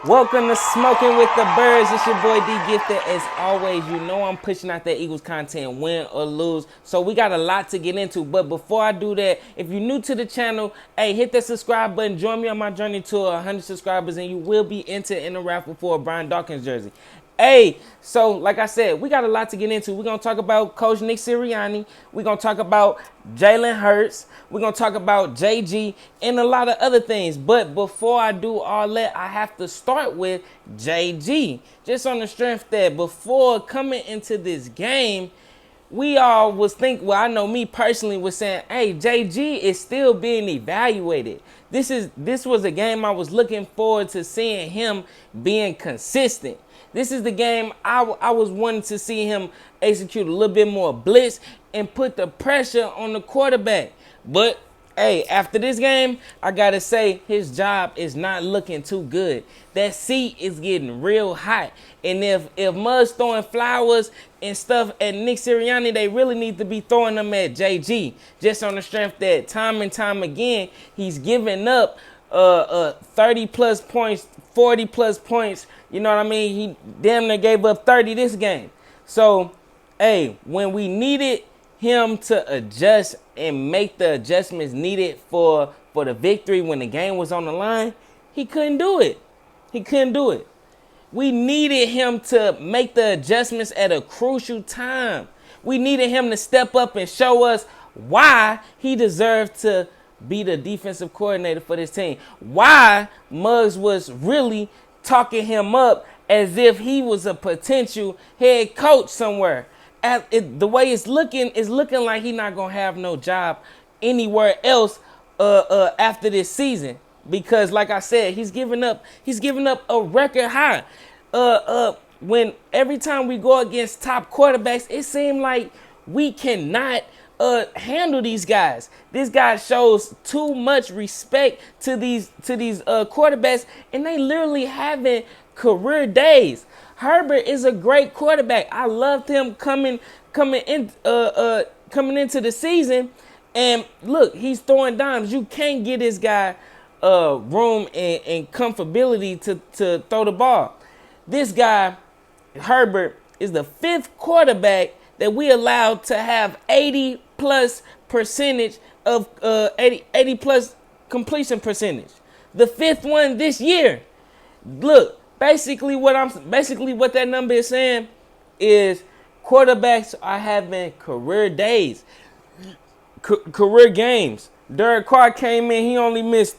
Welcome to Smoking with the Birds. It's your boy D Gifted. As always, you know I'm pushing out that Eagles content, win or lose. So we got a lot to get into. But before I do that, if you're new to the channel, hey, hit that subscribe button. Join me on my journey to 100 subscribers, and you will be entered in the raffle for a Brian Dawkins jersey. Hey, so like I said, we got a lot to get into. We're going to talk about Coach Nick Sirianni. We're going to talk about Jalen Hurts. We're going to talk about JG and a lot of other things. But before I do all that, I have to start with JG. Just on the strength that before coming into this game, we all was thinking, well, I know me personally was saying, hey, JG is still being evaluated. This was a game I was looking forward to seeing him being consistent. This is the game I was wanting to see him execute a little bit more blitz and put the pressure on the quarterback. But, hey, after this game, I got to say his job is not looking too good. That seat is getting real hot. And if Mud's throwing flowers and stuff at Nick Sirianni, they really need to be throwing them at JG. Just on the strength that time and time again, he's giving up 30-plus points, 40-plus points. You know what I mean? He damn near gave up 30 this game. So, hey, when we needed him to adjust and make the adjustments needed for the victory when the game was on the line, he couldn't do it. He couldn't do it. We needed him to make the adjustments at a crucial time. We needed him to step up and show us why he deserved to be the defensive coordinator for this team. Why Muggs was really talking him up as if he was a potential head coach somewhere. The way it's looking like he's not gonna have no job anywhere else after this season, because like I said, he's giving up a record high. When every time we go against top quarterbacks, it seems like we cannot handle these guys. This guy shows too much respect to these quarterbacks, and they literally having career days. Herbert is a great quarterback. I loved him coming into the season, and look, he's throwing dimes. You can't get this guy room and comfortability to throw the ball. This guy, Herbert, is the fifth quarterback that we allowed to have 80+ percentage of 80+ completion percentage. The fifth one this year. Look, basically what that number is saying is quarterbacks are having career days, career games. Derek Carr came in, he only missed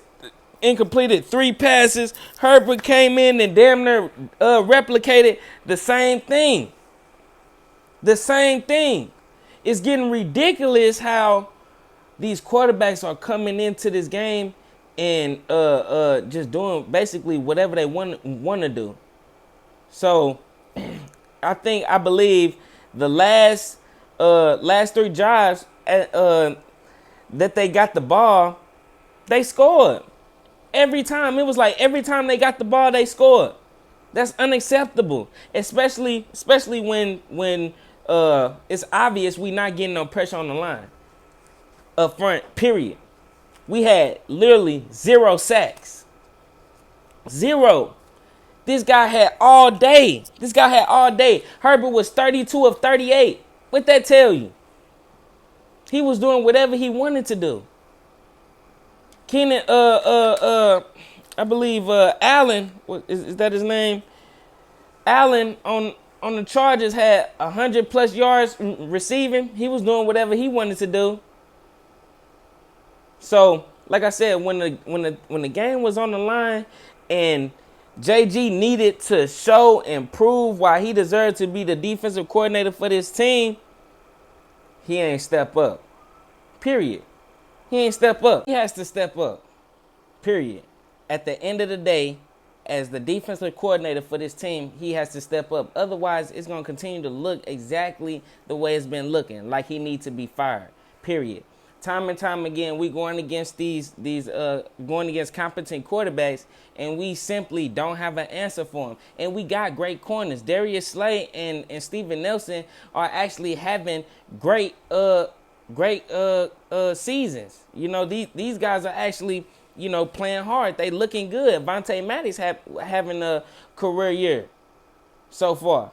incompleted 3 passes. Herbert came in and damn near replicated the same thing. The same thing. It's getting ridiculous how these quarterbacks are coming into this game and just doing basically whatever they want to do. So I believe the last 3 drives that they got the ball, they scored. Every time. It was like every time they got the ball, they scored. That's unacceptable. Especially when it's obvious we not getting no pressure on the line. Up front, period. We had literally 0 sacks. 0. This guy had all day. Herbert was 32 of 38. What that tell you? He was doing whatever he wanted to do. Keenan, I believe Allen, is that his name? Allen on the Chargers had 100+ yards receiving. He was doing whatever he wanted to do. So, like I said, when the game was on the line and JG needed to show and prove why he deserved to be the defensive coordinator for this team, he ain't step up. Period. He ain't step up. He has to step up. Period. At the end of the day, as the defensive coordinator for this team, he has to step up. Otherwise, it's going to continue to look exactly the way it's been looking, like he needs to be fired. Period. Time and time again, we going against going against competent quarterbacks, and we simply don't have an answer for them. And we got great corners. Darius Slay and Steven Nelson are actually having great seasons. You know, these guys are actually playing hard. They looking good. Vontae Maddox having a career year so far.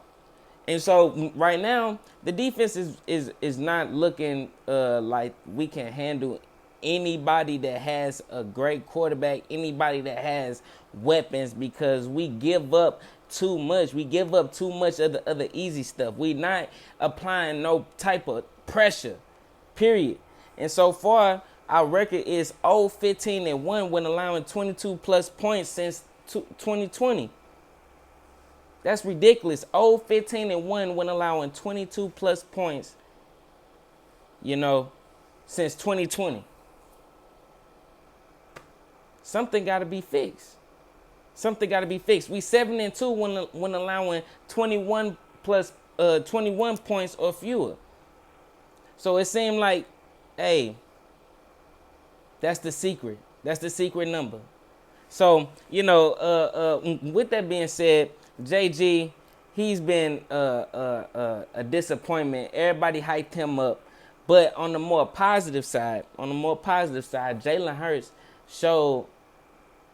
And so right now, the defense is not looking like we can handle anybody that has a great quarterback, anybody that has weapons, because we give up too much. We give up too much of the other easy stuff. We not applying no type of pressure, period. And so far, our record is 0-15-1 when allowing 22 plus points since 2020. That's ridiculous. 0-15-1 when allowing 22 plus points, since 2020. Something got to be fixed. Something got to be fixed. We 7-2 when allowing 21 points or fewer. So it seemed like, hey, that's the secret. That's the secret number. So, with that being said, JG, he's been a disappointment. Everybody hyped him up. But on the more positive side, Jalen Hurts showed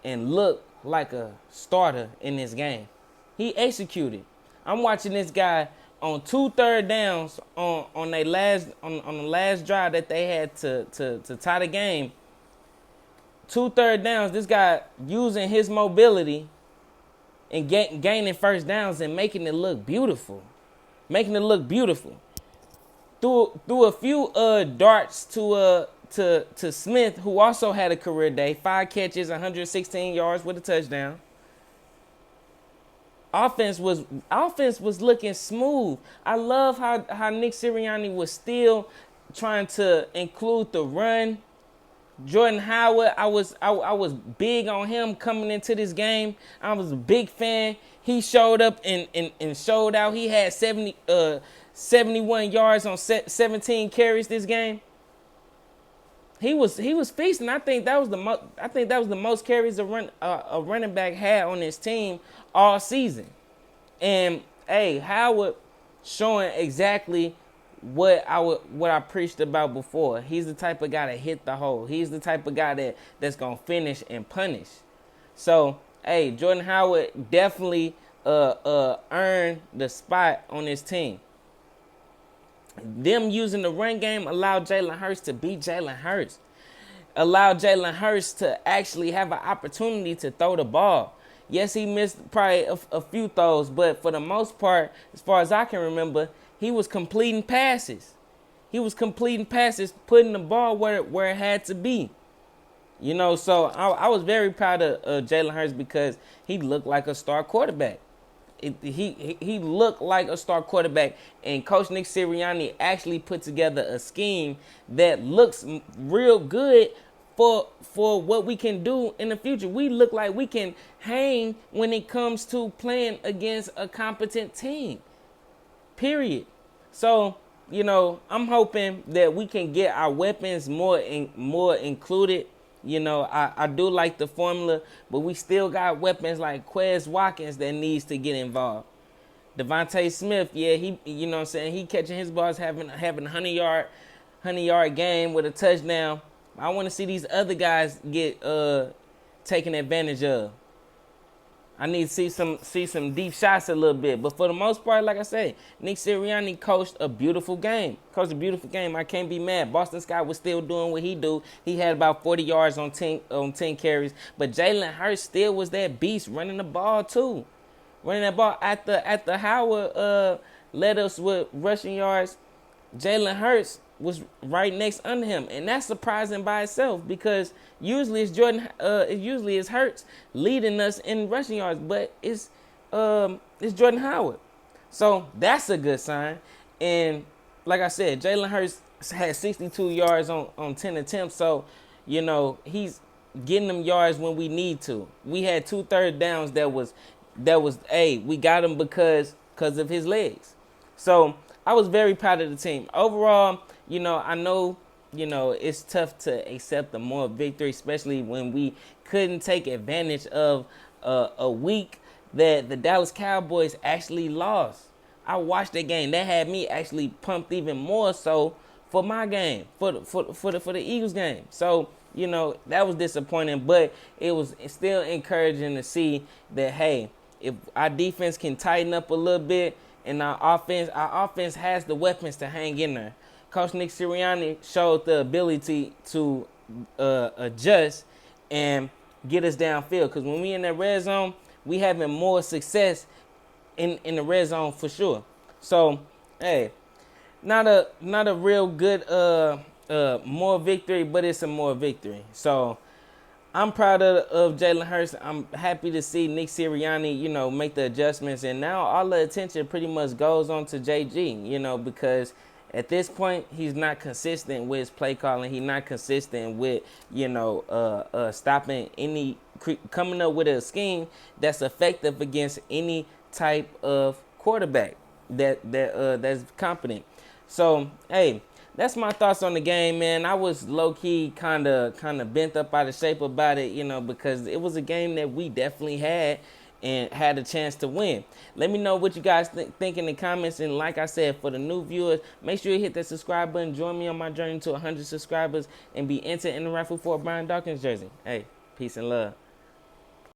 and looked like a starter in this game. He executed. I'm watching this guy on 2 third downs on the last drive that they had to tie the game. 2 third downs, this guy using his mobility and gaining first downs and making it look beautiful. Threw a few darts to Smith, who also had a career day. 5 catches, 116 yards with a touchdown. Offense was looking smooth. I love how Nick Sirianni was still trying to include the run. Jordan Howard, I was big on him coming into this game. I was a big fan. He showed up and showed out. He had 71 yards on 17 carries this game. He was feasting. I think that was the most carries a running back had on his team all season. And hey, Howard showing exactly what I preached about before. He's the type of guy that hit the hole. He's the type of guy that's gonna finish and punish. So hey, Jordan Howard definitely earned the spot on this team. Them using the run game allowed Jalen Hurts to be Jalen Hurts. Allowed Jalen Hurts to actually have an opportunity to throw the ball. Yes, he missed probably a few throws, but for the most part, as far as I can remember, he was completing passes. Putting the ball where it had to be. So I was very proud of Jalen Hurts because he looked like a star quarterback. He looked like a star quarterback, and Coach Nick Sirianni actually put together a scheme that looks real good for what we can do in the future. We look like we can hang when it comes to playing against a competent team. Period. So, I'm hoping that we can get our weapons more included. I do like the formula, but we still got weapons like Quez Watkins that needs to get involved. Devontae Smith, yeah, he he catching his balls, having a 100-yard game with a touchdown. I want to see these other guys get taken advantage of. I need to see some deep shots a little bit. But for the most part, like I said, Nick Sirianni coached a beautiful game. I can't be mad. Boston Scott was still doing what he do. He had about 40 yards on 10 carries. But Jalen Hurts still was that beast running the ball too. Running that ball after Howard led us with rushing yards. Jalen Hurts was right next under him, and that's surprising by itself because usually it's Hurts leading us in rushing yards, but it's Jordan Howard, so that's a good sign. And like I said, Jalen Hurts had 62 yards on 10 attempts, so he's getting them yards when we need to. We had 2 third downs that was we got him because of his legs. So I was very proud of the team overall. I know, it's tough to accept a more victory, especially when we couldn't take advantage of a week that the Dallas Cowboys actually lost. I watched that game. That had me actually pumped even more so for my game, for the Eagles game. So, you know, that was disappointing, but it was still encouraging to see that, hey, if our defense can tighten up a little bit and our offense has the weapons to hang in there. Coach Nick Sirianni showed the ability to adjust and get us downfield, because when we in that red zone, we having more success in the red zone for sure. So, hey, not a real good more victory, but it's a more victory. So I'm proud of Jalen Hurts. I'm happy to see Nick Sirianni, you know, make the adjustments, and now all the attention pretty much goes on to JG, you know, because at this point he's not consistent with his play calling. He's not consistent with, you know, stopping any, coming up with a scheme that's effective against any type of quarterback that's competent. So, hey, that's my thoughts on the game, man. I was low-key kind of bent up out of shape about it, you know, because it was a game that we definitely had and had a chance to win. Let me know what you guys think in the comments. And like I said, for the new viewers, make sure you hit that subscribe button. Join me on my journey to 100 subscribers and be entered in the raffle for a Brian Dawkins jersey. Hey, peace and love.